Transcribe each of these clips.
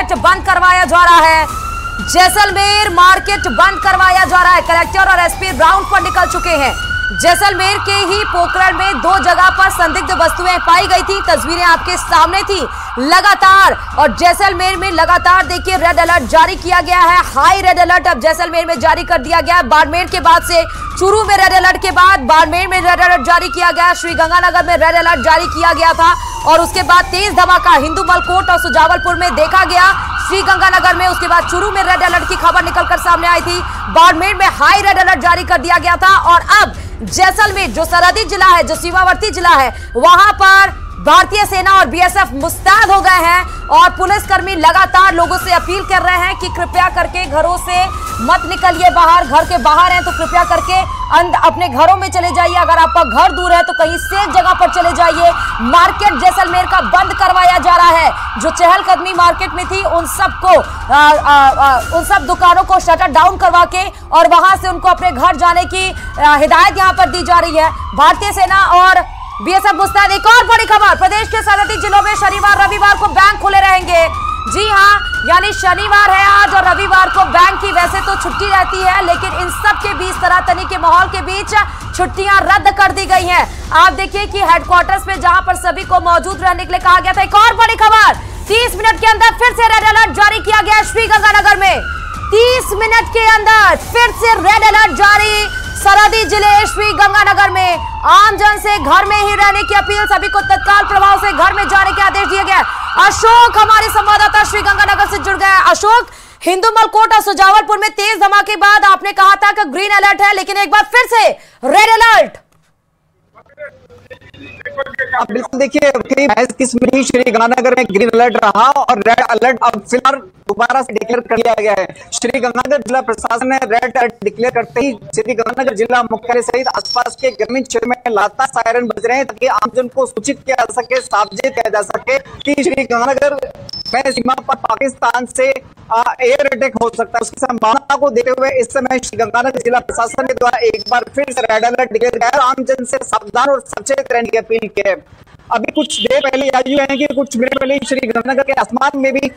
Market बंद करवाया जा रहा है। जैसलमेर मार्केट बंद करवाया जा रहा है। कलेक्टर और एसपी राउंड पर निकल चुके हैं। जैसलमेर के ही पोखरण में 2 जगह पर संदिग्ध वस्तुएं पाई गई थी। तस्वीरें आपके सामने थी लगातार। और जैसलमेर में लगातार देखिए रेड अलर्ट जारी किया गया है। हाई रेड अलर्ट अब जैसलमेर में जारी कर दिया गया है। बाड़मेर के बाद से चूरू में रेड अलर्ट के बाद बाड़मेर में रेड अलर्ट जारी किया गया। श्रीगंगानगर में रेड अलर्ट जारी किया गया था और उसके बाद तेज धमाका हिंदुमलकोट और सुजावलपुर में देखा गया। श्रीगंगानगर में, उसके बाद चूरू में रेड अलर्ट की खबर निकलकर सामने आई थी। बाड़मेर में हाई रेड अलर्ट जारी कर दिया गया था। और अब जैसलमेर जो सरहदी जिला है, जो सीमावर्ती जिला है, वहां पर भारतीय सेना और बीएसएफ मुस्तैद हो गए हैं और पुलिसकर्मी लगातार लोगों से अपील कर रहे हैं कि कृपया करके घरों से मत निकलिए बाहर। घर के बाहर हैं तो कृपया करके अपने घरों में चले जाइए। अगर आपका घर दूर है तो कहीं सेफ जगह पर चले जाइए। मार्केट जैसलमेर का बंद करवाया जा रहा है। जो चहलकदमी मार्केट में थी उन सब दुकानों को शटर डाउन करवा के और वहां से उनको अपने घर जाने की हिदायत यहां पर दी जा रही है। भारतीय सेना और बीएसएफ मुस्तैद। एक और बड़ी खबर, प्रदेश के सरहदी जिलों में शनिवार रविवार को बैंक खुले रहेंगे। जी हां, यानी शनिवार है आज और रविवार को बैंक की वैसे तो छुट्टी रहती है, लेकिन इन सब के बीच तनातनी के माहौल के बीच छुट्टियां रद्द कर दी गई हैं। आप देखिए कि हेडक्वार्टर्स में जहां पर सभी को मौजूद रहने के लिए कहा गया था। एक और बड़ी खबर, 30 मिनट के अंदर फिर से रेड अलर्ट जारी किया गया श्रीगंगानगर में। 30 मिनट के अंदर फिर से रेड अलर्ट जारी सरहदी जिले श्रीगंगानगर में। आमजन से घर में ही रहने की अपील, सभी को तत्काल प्रभाव से घर में जाने के आदेश दिए गए। अशोक हमारे संवाददाता श्रीगंगानगर से जुड़ गए। अशोक, हिंदुमलकोट और सुजावलपुर में तेज धमाके बाद आपने कहा था कि ग्रीन अलर्ट है, लेकिन एक बार फिर से रेड अलर्ट। अब बिल्कुल देखिए, करीब 21 मिनट श्रीगंगानगर में ग्रीन अलर्ट रहा और रेड अलर्ट अब फिलहाल दोबारा से डिक्लेयर कर दिया गया है। श्रीगंगानगर जिला प्रशासन ने रेड अलर्ट डिक्लेयर करते ही श्रीगंगानगर जिला मुख्यालय सहित आसपास के ग्रामीण क्षेत्र में लगातार सायरन बज रहे हैं ताकि आमजन को सूचित किया जा सके, सावधान किया जा सके कि श्रीगंगानगर में सीमा पर पाकिस्तान से एयर अटैक हो सकता है। उसकी संभावना को देखते हुए इस समय श्रीगंगानगर जिला प्रशासन के द्वारा एक बार फिर से रेड अलर्ट डिक्लेयर किया है। आमजन से सावधान और सचेत रहने की अपील की है। अभी कुछ देर पहले याद है कि कुछ मिनट पहले श्रीगंगानगर के आसमान में भी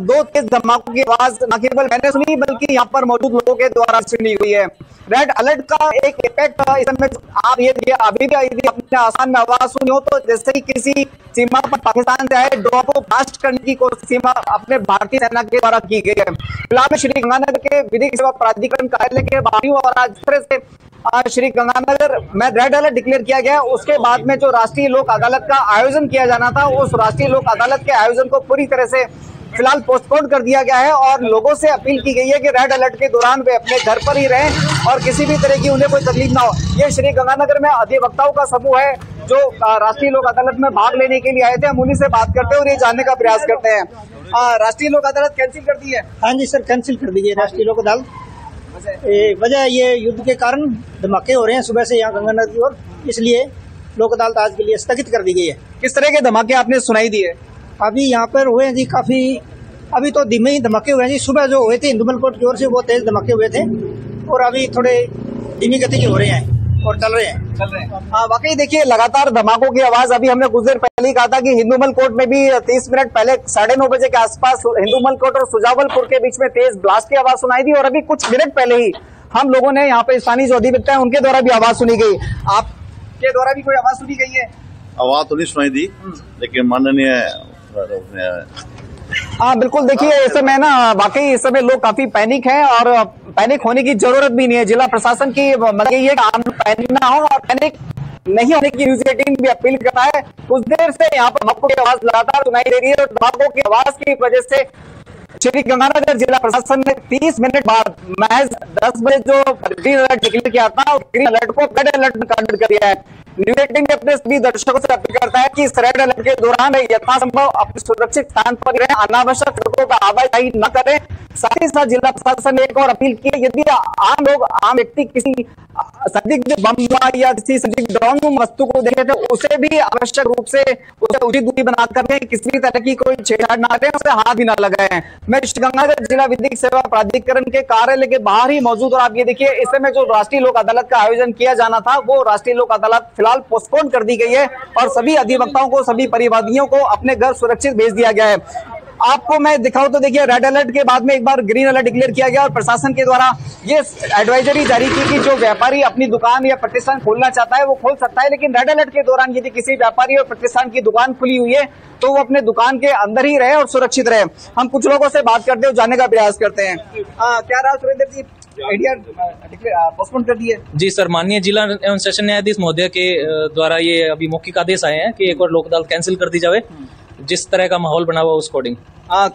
2 तेज धमाकों की आवाज न केवल मैंने सुनी बल्कि यहाँ पर मौजूद लोगों के द्वारा सुनी हुई है। रेड अलर्ट का एक इफेक्ट इस समय आप ये अभी भी यदि अपने आसमान में आवाज सुनी हो तो जैसे ही किसी सीमा पर पाकिस्तान से आए ड्रोन को ब्लास्ट करने की कोशिश सीमा अपने भारतीय सेना के द्वारा की गई है। फिलहाल श्रीगंगानगर के विधिक सेवा प्राधिकरण कार्यालय के बाहरी और आज तरह से श्रीगंगानगर में रेड अलर्ट डिक्लेयर किया गया। उसके बाद में जो राष्ट्रीय लोक अदालत का आयोजन किया जाना था, उस राष्ट्रीय लोक अदालत के आयोजन को पूरी तरह से फिलहाल पोस्टपोन कर दिया गया है और लोगों से अपील की गई है कि रेड अलर्ट के दौरान वे अपने घर पर ही रहें और किसी भी तरह की उन्हें कोई तकलीफ ना हो। ये श्रीगंगानगर में अधिवक्ताओं का समूह है जो राष्ट्रीय लोक अदालत में भाग लेने के लिए आए थे। हम उन्हीं से बात करते हैं और ये जानने का प्रयास करते हैं। राष्ट्रीय लोक अदालत कैंसिल कर दी है? हाँ जी सर, कैंसिल कर दी है राष्ट्रीय लोक अदालत। वजह ये युद्ध के कारण धमाके हो रहे हैं सुबह से यहाँ गंगानगर की ओर, इसलिए लोक अदालत आज के लिए स्थगित कर दी गई है। किस तरह के धमाके आपने सुनाई दिए? अभी यहाँ पर हुए हैं जी काफी, अभी तो धीमे ही धमाके हुए हैं जी। सुबह जो हुए थे हिंदुमलकोट की ओर से वो तेज धमाके हुए थे और अभी थोड़े धीमी गति के हो रहे हैं और चल रहे हैं। हाँ वाकई देखिए, लगातार धमाकों की आवाज अभी हमने कुछ देर पहले ही कहा था कि हिंदुमलकोट में भी 30 मिनट पहले 9:30 बजे के आसपास हिंदुमलकोट और सुजावलपुर के बीच में तेज ब्लास्ट की आवाज सुनाई दी और अभी कुछ मिनट पहले ही हम लोगों ने यहाँ पे स्थानीय जो अधिवक्ता है उनके द्वारा भी आवाज सुनी गई। आपके द्वारा भी कोई आवाज सुनी गई है? आवाज तो नहीं सुनाई दी, लेकिन माननीय हाँ बिल्कुल देखिए, इस समय ना वाकई इस समय लोग काफी पैनिक हैं और पैनिक होने की जरूरत भी नहीं है। जिला प्रशासन की मतलब ये पैनिक ना हो और पैनिक नहीं होने की न्यूज 18 भी अपील करता है। कुछ देर से यहाँ पर धमाकों की आवाज लगातार सुनाई दे रही है और धमाकों की आवाज की वजह से श्रीगंगानगर जिला प्रशासन ने 30 मिनट बाद महज 10 बजे जो ग्रीन अलर्ट डिक्लेयर किया था, ग्रीन अलर्ट को रेड अलर्ट में कन्वर्ट कर दिया है। न्यूज 18 अपने सभी दर्शकों से अपील करता है कि इस रेड अलर्ट के दौरान यथासंभव अपने सुरक्षित स्थान पर रहें, अनावश्यक सड़कों पर आवाजाही न करें। साथ ही साथ जिला प्रशासन ने एक और अपील की है, यदि आम लोग, आम व्यक्ति किसी संदिग्ध बम या किसी संदिग्ध ड्रोन वस्तु को देखे तो उसे भी आवश्यक रूप से उसे उचित दूरी बना कर किसी भी तरह की कोई छेड़छाड़ न करें, उसे हाथ भी न लगाएं। मैं श्रीगंगानगर जिला विधिक सेवा प्राधिकरण के कार्यालय के बाहर ही मौजूद और आप ये देखिए, इस समय जो राष्ट्रीय लोक अदालत का आयोजन किया जाना था वो राष्ट्रीय लोक अदालत फिलहाल पोस्टपोन कर दी गई है और सभी अधिवक्ताओं को, सभी परिवादियों को अपने घर सुरक्षित भेज दिया गया है। आपको मैं दिखाऊं तो देखिए, रेड अलर्ट के बाद में एक बार ग्रीन अलर्ट डिक्लेयर किया गया और प्रशासन के द्वारा ये एडवाइजरी जारी की कि जो व्यापारी अपनी दुकान या प्रतिष्ठान खोलना चाहता है वो खोल सकता है, लेकिन रेड अलर्ट के दौरान यदि किसी व्यापारी और प्रतिष्ठान की दुकान खुली हुई है तो वो अपने दुकान के अंदर ही रहे और सुरक्षित रहे। हम कुछ लोगों से बात करते हैं, जानने का प्रयास करते हैं। क्या रहा सुरेंद्र जी, आइडिया पोस्टपोन कर दिए? जी सर, माननीय जिला एवं सेशन न्यायाधीश महोदय के द्वारा ये अभी मौखिक आदेश आए हैं कि एक और लोक अदालत कैंसिल कर दी जाए। जिस तरह का माहौल बना हुआ उस अकॉर्डिंग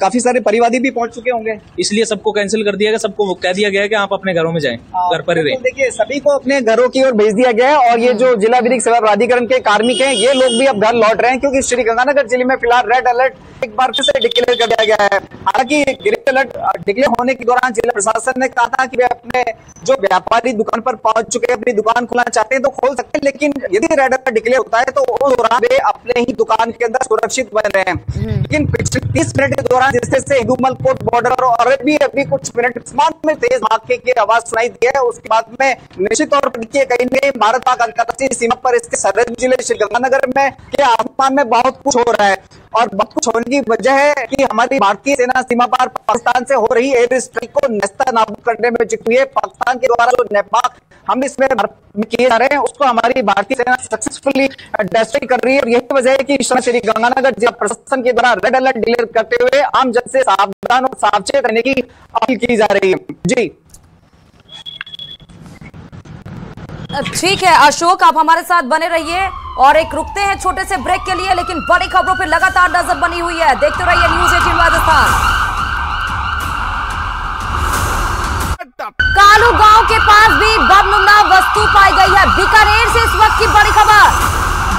काफी सारे परिवादी भी पहुंच चुके होंगे, इसलिए सबको कैंसिल कर दिया गया। सबको कह दिया गया है कि आप अपने घरों में जाएं, घर पर ही रहें। देखिए, सभी को अपने घरों की ओर भेज दिया गया है और ये जो जिला विधिक सेवा प्राधिकरण के कार्मिक हैं ये लोग भी अब घर लौट रहे हैं, क्योंकि श्रीगंगानगर जिले में फिलहाल रेड अलर्ट एक बार फिर से डिक्लेयर कर दिया गया है। हालांकि ग्रीन अलर्ट डिक्लेयर होने के दौरान जिला प्रशासन ने कहा था कि वे अपने जो व्यापारी दुकान पर पहुंच चुके हैं, अपनी दुकान खोलना चाहते हैं तो खोल सकते हैं, लेकिन यदि रेड अलर्ट डिक्लेयर होता है तो उस दौरान वे अपने ही दुकान के अंदर सुरक्षित बन रहे हैं। लेकिन पिछले 30 मिनट के दौरान जिससे हिंदुमल कोट बॉर्डर और अभी कुछ मिनट में तेज धमाके की आवाज सुनाई दी है, उसके बाद में निश्चित तौर पर कहीं न कहीं भारत पाक अंतर्राष्ट्रीय सीमा पर इसके सरहद जिले श्रीगंगानगर में के आसमान में बहुत कुछ हो रहा है और बहुत कुछ होने की वजह है कि हमारी भारतीय सेना सीमा पार पाकिस्तान से हो रही एयर स्ट्राइक को नेस्तनाबूद करने में जुटी है। पाकिस्तान के द्वारा जो नेपाल हम इसमें किए जा रहे हैं उसको हमारी भारतीय सेना सक्सेसफुली डिस्ट्रॉय कर रही है और यही वजह है कि श्रीगंगानगर जिला प्रशासन के द्वारा रेड अलर्ट डिक्लेयर करते हुए आम जन से सावधान और सावचेत रहने की अपील की जा रही है। जी ठीक है अशोक, आप हमारे साथ बने रहिए और एक रुकते हैं छोटे से ब्रेक के लिए, लेकिन बड़ी खबरों पर लगातार नजर बनी हुई है। देखते रहिए न्यूज़ 18 राजस्थान। कालू गांव के पास भी बमनुमा वस्तु पाई गई है। बीकानेर से इस वक्त की बड़ी खबर,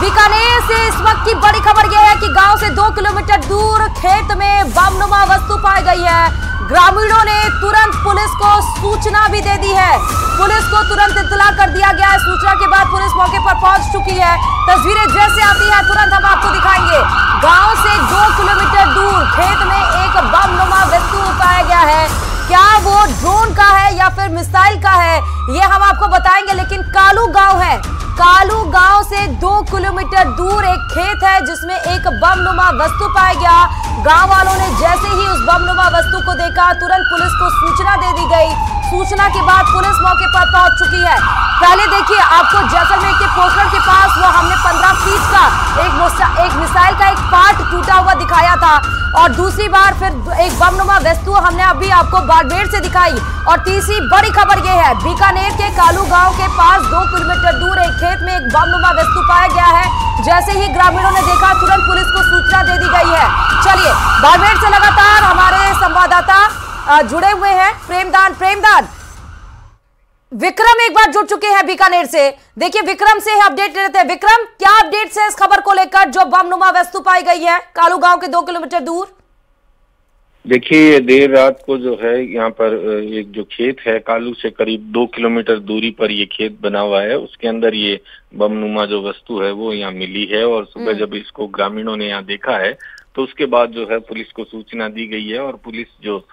बीकानेर से इस वक्त की बड़ी खबर यह है कि गांव से 2 किलोमीटर दूर खेत में बमनुमा वस्तु पाई गई है। ग्रामीणों ने तुरंत पुलिस को सूचना भी दे दी है, पुलिस को तुरंत इत्तला कर दिया गया है। सूचना के बाद पुलिस मौके पर पहुंच चुकी है। तस्वीरें जैसे आती है तुरंत हम आपको दिखाएंगे। गांव से 2 किलोमीटर दूर खेत में एक बमनुमा वस्तु पाया गया है। क्या वो ड्रोन का है या फिर मिसाइल का है ये हम आपको बताएंगे, लेकिन कालू गांव है। कालू गांव से 2 किलोमीटर दूर एक खेत है जिसमें एक बमनुमा वस्तु पाया गया। गांव वालों ने जैसे ही उस बमनुमा वस्तु को देखा तुरंत पुलिस को सूचना दे दी गई। सूचना के बाद पुलिस मौके पर पहुंच चुकी है। पहले देखिए आपको जैसलमेर के पोखरण के पास वो हमने 15 फीट का एक मिसाइल का एक पार्ट टूटा हुआ दिखाया था और दूसरी बार फिर एक बमनुमा वस्तु हमने अभी आपको बाड़मेर से दिखाई। और तीसरी बड़ी खबर यह है बीकानेर के कालू गांव के पास 2 किलोमीटर दूर एक खेत में एक बमनुमा वस्तु पाया गया है। जैसे ही ग्रामीणों ने देखा तुरंत पुलिस को सूचना दे दी गई है। चलिए बाड़मेर से लगातार हमारे संवाददाता जुड़े हुए हैं प्रेमदान विक्रम एक बार जुड़ चुके हैं बीकानेर से। देखिए विक्रम से अपडेट लेते हैं। विक्रम, क्या अपडेट्स है इस खबर को लेकर जो बमनुमा वस्तु पाई गई है कालू गांव के 2 किलोमीटर दूर? देखिए देर रात को जो है यहाँ पर एक जो खेत है कालू से करीब 2 किलोमीटर दूरी पर ये खेत बना हुआ है, उसके अंदर ये बमनुमा जो वस्तु है वो यहाँ मिली है और सुबह जब इसको ग्रामीणों ने यहाँ देखा है तो उसके बाद जो है पुलिस को सूचना दी गई है और पुलिस जो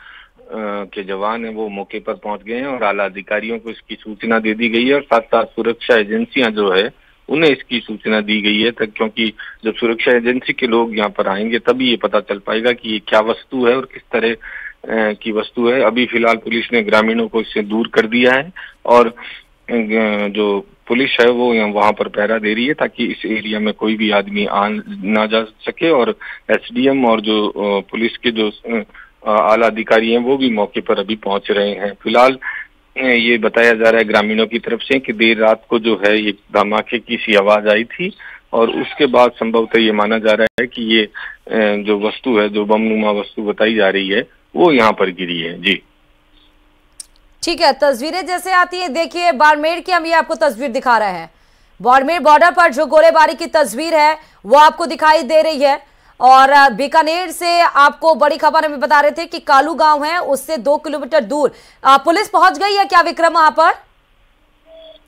के जवान है वो मौके पर पहुंच गए हैं और आला अधिकारियों को इसकी सूचना दे दी गई है और साथ साथ सुरक्षा एजेंसियां जो है उन्हें इसकी सूचना दी गई है तक, क्योंकि जब सुरक्षा एजेंसी के लोग यहाँ पर आएंगे तभी ये पता चल पाएगा कि ये क्या वस्तु है और किस तरह की वस्तु है। अभी फिलहाल पुलिस ने ग्रामीणों को इससे दूर कर दिया है और जो पुलिस है वो यहाँ वहां पर पहरा दे रही है ताकि इस एरिया में कोई भी आदमी ना जा सके और एसडीएम और जो पुलिस के जो आला अधिकारी हैं वो भी मौके पर अभी पहुंच रहे हैं। फिलहाल ये बताया जा रहा है ग्रामीणों की तरफ से कि देर रात को जो है ये धमाके की सी आवाज आई थी और उसके बाद संभवतः ये माना जा रहा है कि ये जो वस्तु है जो बमनुमा वस्तु बताई जा रही है वो यहाँ पर गिरी है। जी ठीक है, तस्वीरें जैसे आती है देखिए बाड़मेर की हम ये आपको तस्वीर दिखा रहे हैं। बाड़मेर बॉर्डर पर जो गोलीबारी की तस्वीर है वो आपको दिखाई दे रही है और बीकानेर से आपको बड़ी खबर हमें बता रहे थे कि कालू गांव है उससे 2 किलोमीटर दूर पुलिस पहुंच गई है क्या विक्रम वहां पर?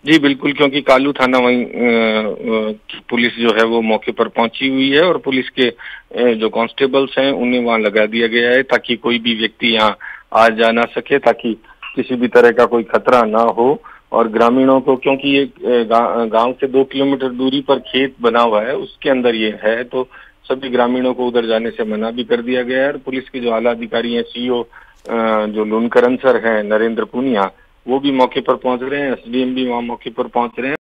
जी बिल्कुल, क्योंकि कालू थाना वहीं पुलिस जो है वो मौके पर पहुंची हुई है और पुलिस के जो कांस्टेबल्स हैं उन्हें वहां लगा दिया गया है ताकि कोई भी व्यक्ति यहाँ आ जा ना सके, ताकि किसी भी तरह का कोई खतरा ना हो। और ग्रामीणों को, क्योंकि ये गांव से 2 किलोमीटर दूरी पर खेत बना हुआ है उसके अंदर ये है, तो सभी ग्रामीणों को उधर जाने से मना भी कर दिया गया है। और पुलिस के जो आला अधिकारी हैं, सीओ जो लुनकरन सर हैं, नरेंद्र पुनिया, वो भी मौके पर पहुंच रहे हैं, एसडीएम भी वहां मौके पर पहुंच रहे हैं।